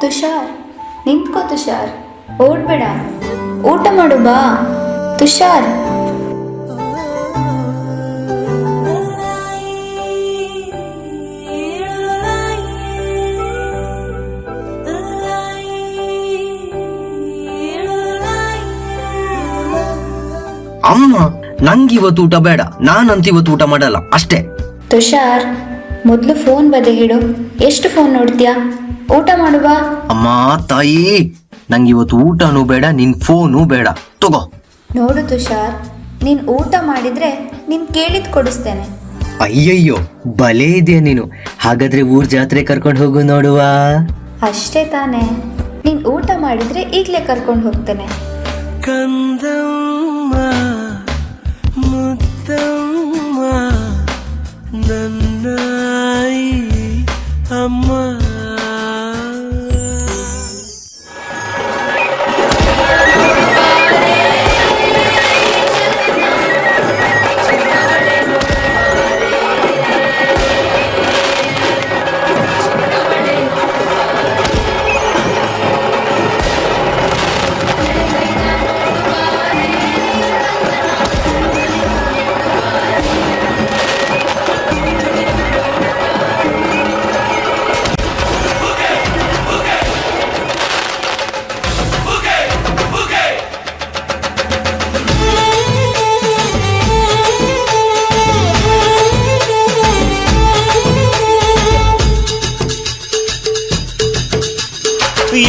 ತುಷಾರ್, ನಿಂತ್ಕೋ ತುಷಾರ್, ಓಡ್ಬೇಡ, ಊಟ ಮಾಡು ಬಾ ತುಷಾರ್. ಅಮ್ಮ, ನಂಗಿವತ್ತು ಊಟ ಬೇಡ, ನಾನಂತ ಇವತ್ತು ಊಟ ಮಾಡಲ್ಲ ಅಷ್ಟೇ. ತುಷಾರ್, ಮೊದಲು ಫೋನ್ ಬದಿಗಿಡು. ಎಷ್ಟು ಫೋನ್ ನೋಡ್ತೀಯಾ? ಊಟ ಮಾಡು ಬಾ. ಅಮ್ಮ ತಾಯಿ, ನಂಗಿವತ್ತು ಊಟನೂ ಬೇಡ, ನಿನ್ ಫೋನು ಬೇಡ, ತಗೋ. ನೋಡು ತುಷಾರ್, ನೀನ್ ಊಟ ಮಾಡಿದ್ರೆ ನೀನ್ ಕೇಳಿದ್ ಕೊಡಿಸ್ತೇನೆ. ಅಯ್ಯಯ್ಯೋ, ಬಲೇ ಇದೆಯಾ ನೀನು. ಹಾಗಾದ್ರೆ ಊರ್ ಜಾತ್ರೆ ಕರ್ಕೊಂಡು ಹೋಗು ನೋಡುವ. ಅಷ್ಟೇ ತಾನೇ, ನೀನ್ ಊಟ ಮಾಡಿದ್ರೆ ಈಗ್ಲೇ ಕರ್ಕೊಂಡು ಹೋಗ್ತೇನೆ. ಕಂದಮ್ಮ ಮುದ್ದಮ್ಮ ನನ್ನಾಯಿ ಅಮ್ಮ.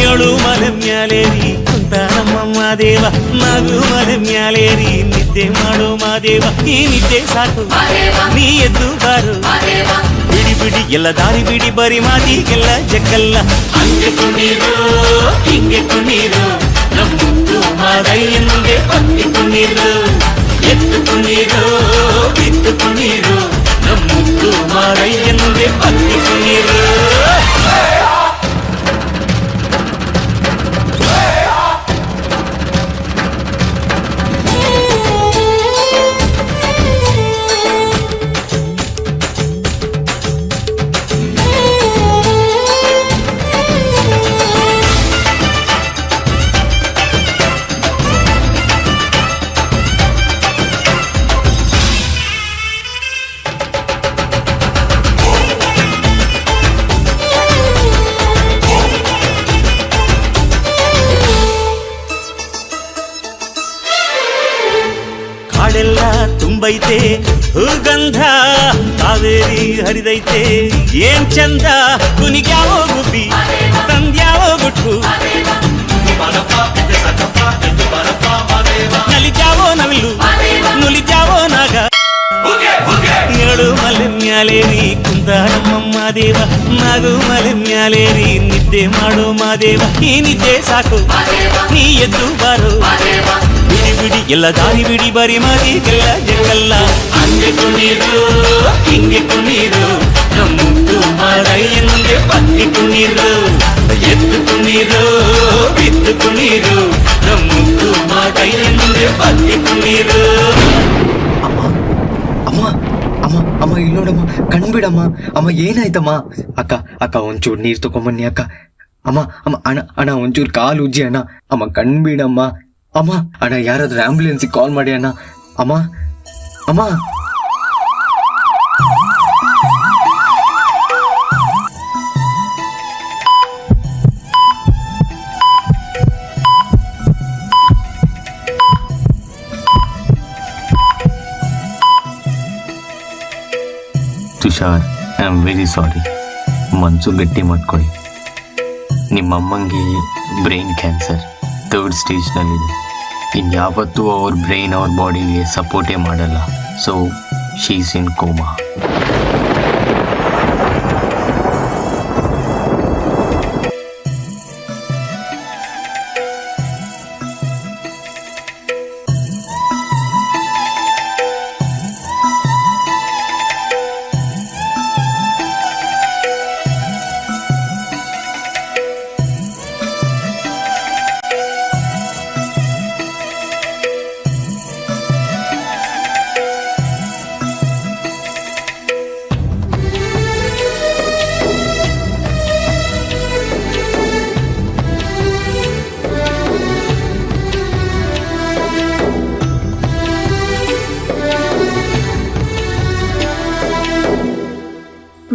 ಏಳು ಮಲೆ ಮ್ಯಾಲೇರಿ ಕುಂತ ನಮ್ಮ ದೇವ, ನಗು ಮಲೆ ಮ್ಯಾಲೇರಿ ನಿದ್ದೆ ಮಾಡು ಮಾದೇವ. ಈ ನಿದ್ದೆ ಸಾಕು, ನೀ ಎದ್ದು ಬಾರು, ಬಿಡಿ ಬಿಡಿ ಎಲ್ಲ ದಾರಿ ಬಿಡಿ, ಬರಿ ಮಾತಿಗೆಲ್ಲ ಜಗ್ಗಲ್ಲ. ಹಂಗೆ ಕುಣೀರು ಹಿಂಗೆ ಕುಣೀರು, ನಮ್ಮುಂದು ಮಾದಯ್ಯನಿಗೆ ಹಂಗೆ ಕುಣೀರು. ಎತ್ತು ಕುಣೀರು ಬಿತ್ತು ಕುಣೀರು, ನಮ್ಮುಂದು ಮಾದಯ್ಯನಿಗೆ ಹಂಗೆ ಕುಣೀರು. ಕಾಡೆಲ್ಲ ತುಂಬೈತೆ ಹೂಗಂಧ, ಕಾವೇರಿ ಹರಿದೈತೆ ಏನ್ ಚಂದ. ಕುನಿಗ್ಯಾವೋ ಗುಬ್ಬಿ ತಂದ್ಯಾವೋ ಗುಟ್ಟು, ನಲಿದ್ಯಾವೋ ನವಿಲು ನುಲಿದ್ಯಾವೋ ನಾಗ. ಏಳು ಮಲೆ ಮ್ಯಾಲೇರಿ ಕುಂತ ನಮ್ಮಮ್ಮ ದೇವ, ನಗು ಮಲೆ ಮ್ಯಾಲೇರಿ ನಿದ್ದೆ ಮಾಡು ಮಾದೇವ. ಈ ನಿದ್ದೆ ಸಾಕು, ನೀ ಎದ್ದು ಬಾರು, ಬಿಡಿ ಬಿಡಿ ಎಲ್ಲ ದಾರಿ ಬಿಡಿ, ಬರಿ ಮಾತಿಗೆಲ್ಲ ಜಗಲ್ಲ. ಹಂಗೆ ಕುಣೀರು ಹಿಂಗೆ ಕುಣೀರು, ನಮ್ಮುಂದು ಮಾದಯ್ಯನಿಗೆ ಹಂಗೆ ಕುಣೀರು. ಎದ್ದು ಕುಣೀರು ಬಿದ್ದು ಕುಣೀರು, ನಮ್ಮುಂದು ಮಾದಯ್ಯನಿಗೆ ಹಂಗೆ ಕುಣೀರು. ಅಮ್ಮ ಅಮ್ಮ ಅಮ್ಮ, ಇಲ್ಲಿ ನೋಡಮ್ಮ, ಕಣ್ಬಿಡಮ್ಮ. ಅಮ್ಮ ಏನಾಯ್ತಮ್ಮ? ಅಕ್ಕ ಅಕ್ಕ, ಒಂಚೂರು ನೀರು ತಗೊಂಬನ್ನಿ ಅಕ್ಕ. ಅಮ್ಮ ಅಮ್ಮ, ಅಣ್ಣ ಅಣ್ಣ, ಒಂಚೂರು ಕಾಲು ಉಜ್ಜಿ ಅಣ್ಣ. ಅಮ್ಮ ಕಣ್ಬಿಡಮ್ಮ. ಅಮ್ಮ ಅಣ್ಣ, ಯಾರಾದ್ರೂ ಆಂಬ್ಯುಲೆನ್ಸಿಗೆ ಕಾಲ್ ಮಾಡಿ ಅಣ್ಣ. ಅಮ್ಮ ಅಮ್ಮ. Tushar, I am very sorry. ಮನಸ್ಸು ಗಟ್ಟಿ ಮಾಡ್ಕೊಳ್ಳಿ. ನಿಮ್ಮಮ್ಮಂಗೆ ಬ್ರೈನ್ ಕ್ಯಾನ್ಸರ್ 3rd ಸ್ಟೇಜ್ನಲ್ಲಿದೆ. ಇನ್ಯಾವತ್ತೂ ಅವ್ರ ಬ್ರೈನ್ ಅವ್ರ ಬಾಡಿಗೆ ಸಪೋರ್ಟೇ ಮಾಡಲ್ಲ. So she is in coma.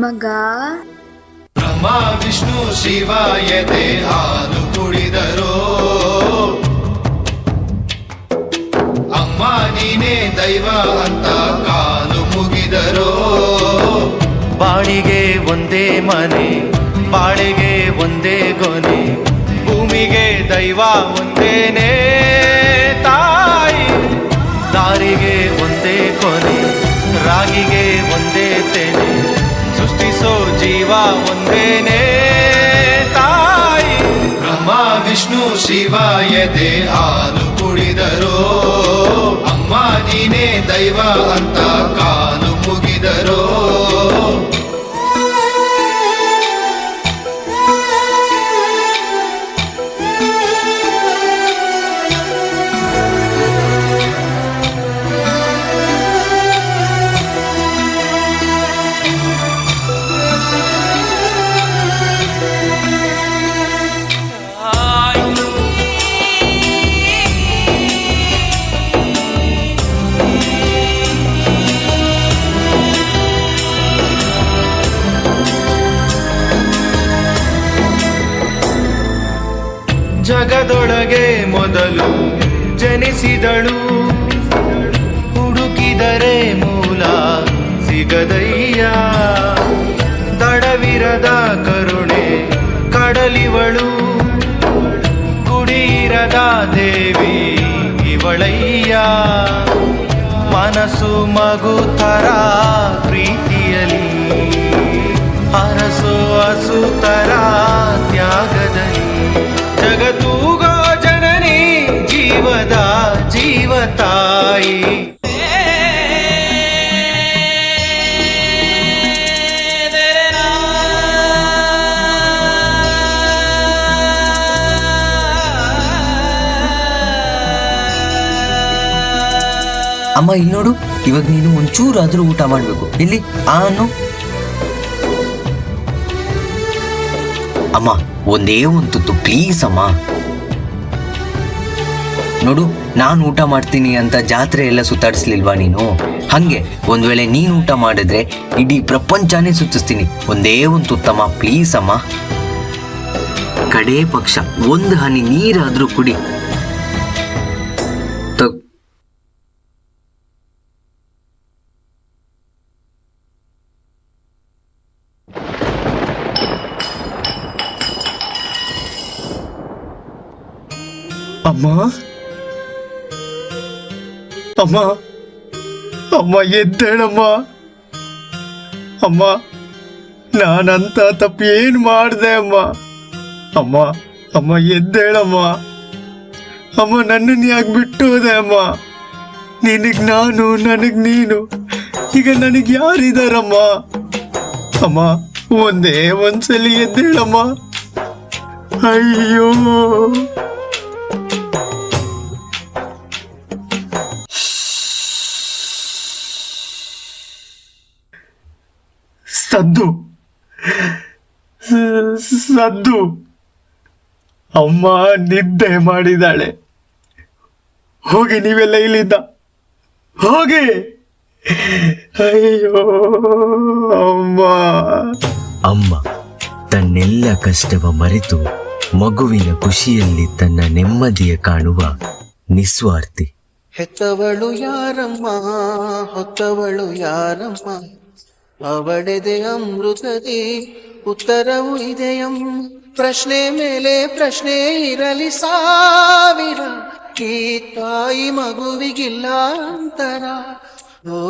ಮಗ ಬ್ರಹ್ಮ ವಿಷ್ಣು ಶಿವ ಎದೆ ಹಾಲು ಕುಡಿದರೋ, ಅಮ್ಮ ನೀನೇ ದೈವ ಅಂತ ಕಾಲು ಮುಗಿದರೋ. ಬಾಳಿಗೆ ಒಂದೇ ಮನೆ, ಬಾಳಿಗೆ ಒಂದೇ ಗೊನೆ, ಭೂಮಿಗೆ ದೈವ ಒಂದೇನೇ ತಾಯಿ. ದಾರಿಗೆ ಒಂದೇ ಕೊನೆ, ರಾಗಿಗೆ ಒಂದೇ ತೆನೆ, ಸೃಷ್ಟಿಸೋ ಜೀವ ಒಂದೇನೇ ತಾಯಿ. ಬ್ರಹ್ಮ ವಿಷ್ಣು ಶಿವ ಎದೆ ಹಾಲು ಕುಡಿದರೋ, ಅಮ್ಮ ನೀನೇ ದೈವ ಅಂತ ಕಾಲು ಮುಗಿದರೋ. ಜಗದೊಳಗೆ ಮೊದಲು ಜನಿಸಿದಳು, ಹುಡುಕಿದರೆ ಮೂಲ ಸಿಗದಯ್ಯ. ದಡವಿರದ ಕರುಣೆ ಕಡಲಿವಳು, ಗುಡಿಯಿರದ ದೇವಿ ಇವಳಯ್ಯ. ಮನಸ್ಸು ಮಗು ಥರ ಪ್ರೀತಿಯಲಿ, ಅರಸು ಹಸುತರ ತ್ಯಾಗದಲ್ಲಿ. ಜಗತ್ತೂಗೋ ಜನನಿ ಜೀವದ ಜೀವತಾಯಿ. ಅಮ್ಮ ಇಲ್ಲಿ ನೋಡು, ಇವಾಗ ನೀನು ಒಂಚೂರಾದ್ರೂ ಊಟ ಮಾಡ್ಬೇಕು. ಇಲ್ಲಿ ಅನ್ನು ಅಮ್ಮ ಒಂದೇ ಒಂದು ತುತ್ತು ಪ್ಲೀಸ್ ಅಮ್ಮ. ನೋಡು, ನಾನು ಊಟ ಮಾಡ್ತೀನಿ ಅಂತ ಜಾತ್ರೆ ಎಲ್ಲ ಸುತ್ತಾಡಿಸ್ಲಿಲ್ವಾ ನೀನು? ಹಂಗೆ ಒಂದ್ ವೇಳೆ ನೀನು ಊಟ ಮಾಡಿದ್ರೆ ಇಡೀ ಪ್ರಪಂಚನೇ ಸುತ್ತಿಸ್ತೀನಿ. ಒಂದೇ ಒಂದು ತುತ್ತಮ್ಮ ಪ್ಲೀಸ್ ಅಮ್ಮ. ಕಡೇ ಪಕ್ಷ ಒಂದು ಹನಿ ನೀರಾದ್ರೂ ಕುಡಿ. ಅಮ್ಮ ಅಮ್ಮ ಅಮ್ಮ ಎದ್ದೇಳಮ್ಮ. ಅಮ್ಮ ನಾನಂತ ತಪ್ಪು ಏನ್ ಮಾಡ್ದೆ ಅಮ್ಮ? ಅಮ್ಮ ಅಮ್ಮ ಎದ್ದೇಳಮ್ಮ. ಅಮ್ಮ ನನ್ನನ್ನು ಯಾಕೆ ಬಿಟ್ಟೋದೆ ಅಮ್ಮ? ನಿನಗ್ ನಾನು, ನನಗ್ ನೀನು, ಈಗ ನನಗ್ ಯಾರಿದಾರಮ್ಮ? ಅಮ್ಮ ಒಂದೇ ಒಂದ್ಸಲಿ ಎದ್ದೇಳಮ್ಮ. ಅಯ್ಯೋ ಸದ್ದು ಸದ್ದು, ಅಮ್ಮ ನಿದ್ದೆ ಮಾಡಿದಾಳೆ. ಹೋಗಿ ನೀವೆಲ್ಲ ಇಲ್ಲಿದ್ದ ಹೋಗಿ. ಅಯ್ಯೋ ಅಮ್ಮ. ಅಮ್ಮ ತನ್ನೆಲ್ಲ ಕಷ್ಟವ ಮರೆತು ಮಗುವಿನ ಖುಷಿಯಲ್ಲಿ ತನ್ನ ನೆಮ್ಮದಿಯ ಕಾಣುವ ನಿಸ್ವಾರ್ಥಿ. ಹೆತ್ತವಳು ಯಾರಮ್ಮ, ಹೊತ್ತವಳು ಯಾರಮ್ಮ, ಅವಳೆದೆ ಅಮೃತದಿ ಉತ್ತರವು ಇದೆಯಂ. ಪ್ರಶ್ನೆ ಮೇಲೆ ಪ್ರಶ್ನೆ ಇರಲಿ ಸಾವಿರ, ಈ ತಾಯಿ ಮಗುವಿಗಿಲ್ಲ ಅಂತರ. ಓ